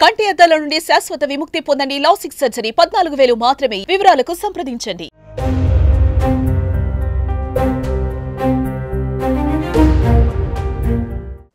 కంటి అద్దాల నుండి శాశ్వత విముక్తి పొందండి. లాసిక్ సర్జరీ 14,000 మాత్రమే. వివరాలకు సంప్రదించండి.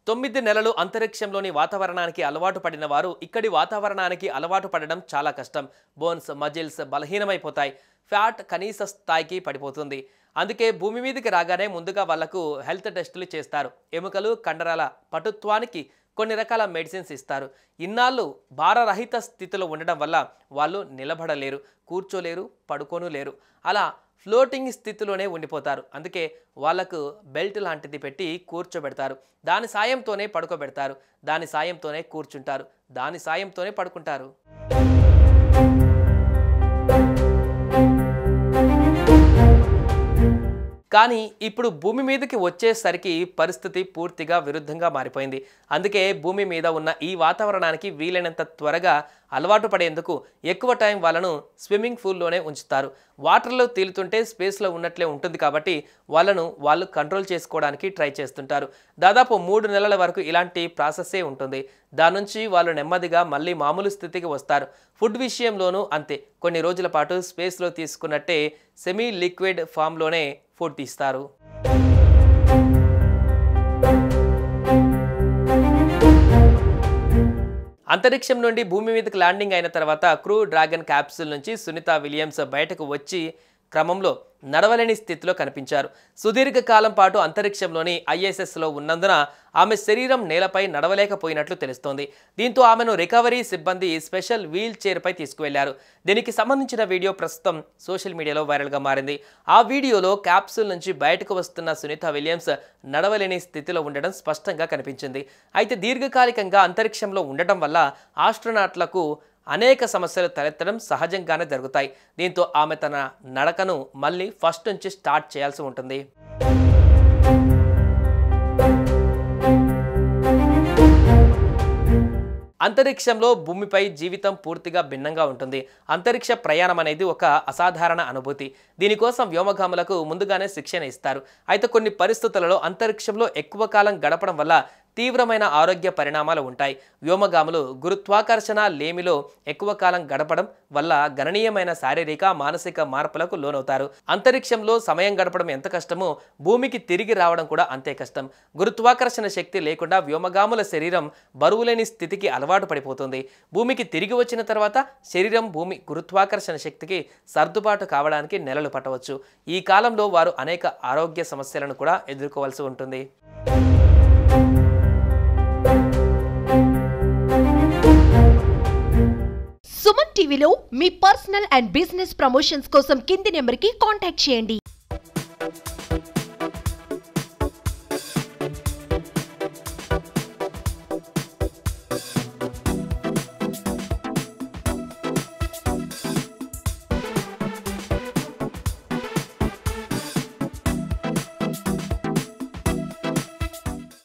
తొమ్మిది నెలలు అంతరిక్షంలోని వాతావరణానికి అలవాటు పడిన వారు ఇక్కడి వాతావరణానికి అలవాటు పడడం చాలా కష్టం. Bones, muscles బలహీనమైపోతాయి. ఫ్యాట్ కనీస స్థాయికి పడిపోతుంది. అందుకే భూమి మీదకి రాగానే ముందుగా వాళ్లకు హెల్త్ టెస్టులు చేస్తారు. ఎముకలు, కండరాల పటుత్వానికి కొన్ని రకాల మెడిసిన్స్ ఇస్తారు. ఇన్నాళ్ళు భారరహిత స్థితిలో ఉండడం వల్ల వాళ్ళు నిలబడలేరు, కూర్చోలేరు, పడుకోను లేరు. అలా ఫ్లోటింగ్ స్థితిలోనే ఉండిపోతారు. అందుకే వాళ్లకు బెల్ట్ లాంటిది పెట్టి కూర్చోబెడతారు. దాని సాయంతోనే పడుకోబెడతారు. దాని సాయంతోనే కూర్చుంటారు. దాని సాయంతోనే పడుకుంటారు. కానీ ఇప్పుడు భూమి మీదకి వచ్చేసరికి పరిస్థితి పూర్తిగా విరుద్ధంగా మారిపోయింది. అందుకే భూమి మీద ఉన్న ఈ వాతావరణానికి వీలైనంత త్వరగా అలవాటు పడేందుకు ఎక్కువ టైం వాళ్ళను స్విమ్మింగ్ పూల్లోనే ఉంచుతారు. వాటర్లో తేలుతుంటే స్పేస్లో ఉన్నట్లే ఉంటుంది కాబట్టి వాళ్ళు కంట్రోల్ చేసుకోవడానికి ట్రై చేస్తుంటారు. దాదాపు 3 నెలల వరకు ఇలాంటి ప్రాసెస్సే ఉంటుంది. దాని నుంచి వాళ్ళు నెమ్మదిగా మళ్ళీ మామూలు స్థితికి వస్తారు. ఫుడ్ విషయంలోనూ అంతే. కొన్ని రోజుల పాటు స్పేస్లో తీసుకున్నట్టే సెమీ లిక్విడ్ ఫామ్లోనే ఫుడ్ తీస్తారు. అంతరిక్షం నుండి భూమి మీదకి ల్యాండింగ్ అయిన తర్వాత క్రూ డ్రాగన్ క్యాప్సూల్ నుంచి సునీత విలియమ్స్ బయటకు వచ్చి క్రమంలో నడవలేని స్థితిలో కనిపించారు. సుదీర్ఘకాలం పాటు అంతరిక్షంలోని ISSలో ఉన్నందున ఆమె శరీరం నేలపై నడవలేకపోయినట్లు తెలుస్తోంది. దీంతో ఆమెను రికవరీ సిబ్బంది స్పెషల్ వీల్ చైర్పై తీసుకువెళ్లారు. దీనికి సంబంధించిన వీడియో ప్రస్తుతం సోషల్ మీడియాలో వైరల్గా మారింది. ఆ వీడియోలో క్యాప్సూల్ నుంచి బయటకు వస్తున్న సునీత విలియమ్స్ నడవలేని స్థితిలో ఉండడం స్పష్టంగా కనిపించింది. అయితే దీర్ఘకాలికంగా అంతరిక్షంలో ఉండటం వల్ల ఆస్ట్రోనాట్లకు అనేక సమస్యలు తలెత్తడం సహజంగానే జరుగుతాయి. దీంతో ఆమె తన నడకను మళ్ళీ ఫస్ట్ నుంచి స్టార్ట్ చేయాల్సి ఉంటుంది. అంతరిక్షంలో భూమిపై జీవితం పూర్తిగా భిన్నంగా ఉంటుంది. అంతరిక్ష ప్రయాణం అనేది ఒక అసాధారణ అనుభూతి. దీనికోసం వ్యోమగాములకు ముందుగానే శిక్షణ ఇస్తారు. అయితే కొన్ని పరిస్థితులలో అంతరిక్షంలో ఎక్కువ కాలం గడపడం వల్ల తీవ్రమైన ఆరోగ్య పరిణామాలు ఉంటాయి. వ్యోమగాములు గురుత్వాకర్షణ లేమిలో ఎక్కువ కాలం గడపడం వల్ల గణనీయమైన శారీరక, మానసిక మార్పులకు లోనవుతారు. అంతరిక్షంలో సమయం గడపడం ఎంత కష్టమో భూమికి తిరిగి రావడం కూడా అంతే కష్టం. గురుత్వాకర్షణ శక్తి లేకుండా వ్యోమగాముల శరీరం బరువులేని స్థితికి అలవాటు పడిపోతుంది. భూమికి తిరిగి వచ్చిన తర్వాత శరీరం భూమి గురుత్వాకర్షణ శక్తికి సర్దుబాటు కావడానికి నెలలు పట్టవచ్చు. ఈ కాలంలో వారు అనేక ఆరోగ్య సమస్యలను కూడా ఎదుర్కోవాల్సి ఉంటుంది. సుమన్ టీవీలో మీ పర్సనల్ అండ్ బిజినెస్ ప్రమోషన్స్ కోసం కింది నెంబర్కి కాంటాక్ట్ చేయండి.